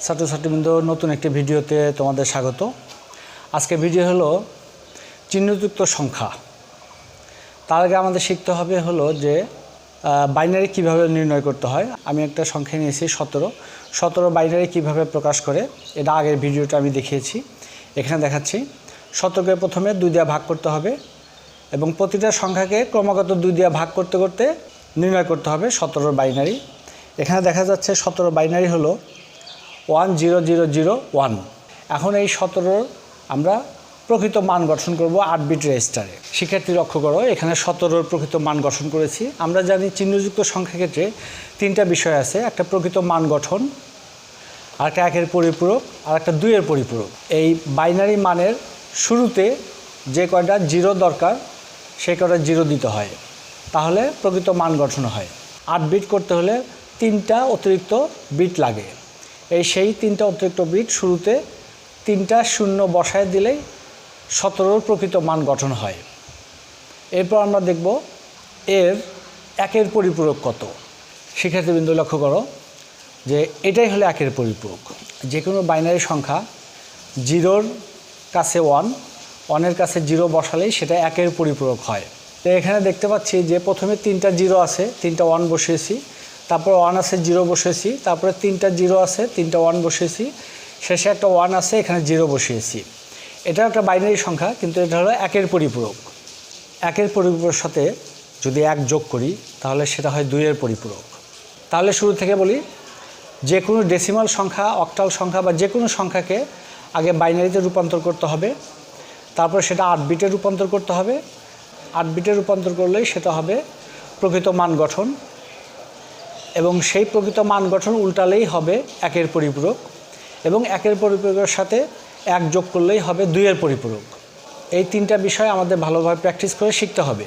ছাত্রছাত্রীবৃন্দ, নতুন একটি ভিডিওতে তোমাদের স্বাগত। আজকে ভিডিও হলো চিহ্নযুক্ত সংখ্যা। তার আগে আমাদের শিখতে হবে হলো যে বাইনারি কিভাবে নির্ণয় করতে হয়। আমি একটা সংখ্যা নিয়েছি 17 বাইনারি কিভাবে প্রকাশ করে, এটা আগের ভিডিওটা আমি দেখিয়েছি। এখানে দেখাচ্ছি 17কে প্রথমে 2 দিয়ে ভাগ করতে হবে এবং প্রতিটা সংখ্যাকে ক্রমাগত 2 দিয়ে ভাগ করতে করতে নির্ণয় করতে হবে 17 বাইনারি। এখানে দেখা যাচ্ছে 17 বাইনারি হলো 10001। এখন এই 17 আমরা প্রকৃত মান গঠন করব 8 বিট রেজিস্টারে। শিক্ষার্থী লক্ষ্য করো, এখানে 17 প্রকৃত মান গঠন করেছি। আমরা জানি চিহ্নযুক্ত সংখ্যা ক্ষেত্রে 3টা বিষয় আছে, একটা প্রকৃত মান গঠন, আর একটা 1-এর পরিপূরক, আর একটা 2-এর পরিপূরক। এই বাইনারি মানের শুরুতে যে কয়টা জিরো দরকার সেই কয়টা জিরো দিতে হয়, তাহলে প্রকৃত মান গঠন হয়। 8 বিট করতে হলে 3টা অতিরিক্ত বিট লাগে। সেই 3টা অতিরিক্ত বিট শুরুতে 3টা শূন্য বসায় দিলেই 17 প্রকৃত মান গঠন হয়। এরপর আমরা দেখব এর 1-এর পরিপূরক কত। শিক্ষার্থীবৃন্দ লক্ষ্য করো যে এটাই হলো 1-এর পরিপূরক। যে কোনো বাইনারি সংখ্যা 0-র কাছে 1-এর কাছে 0 বসালেই সেটা 1-এর পরিপূরক হয়। তো এখানে দেখতে পাচ্ছি যে প্রথমে 3টা 0 আছে, 3টা 1 বসিয়েছি, তারপর 1 আছে 0 বসিয়েছি, তারপরে 3টা 0 আছে, 3টা 1 বসিয়েছি, শেষে একটা 1 আছে, এখানে 0 বসিয়েছি। এটা একটা বাইনারি সংখ্যা, কিন্তু এটা হলো 1-এর পরিপূরক। 1-এর পরিপূরকের সাথে যদি 1 যোগ করি তাহলে সেটা হয় 2-এর পরিপূরক। তাহলে শুরু থেকে বলি, যে কোনো ডেসিমাল সংখ্যা, অক্টাল সংখ্যা বা যে কোনো সংখ্যাকে আগে বাইনারিতে রূপান্তর করতে হবে, তারপর সেটা 8 বিটে রূপান্তর করতে হবে। 8 বিটে রূপান্তর করলেই সেটা হবে প্রকৃত মান গঠন, এবং সেই প্রকৃত মান গঠন উল্টালেই হবে 1-এর পরিপূরক, এবং 1-এর পরিপূরকের সাথে 1 যোগ করলেই হবে 2-এর পরিপূরক। এই 3টা বিষয় আমাদের ভালোভাবে প্র্যাকটিস করে শিখতে হবে।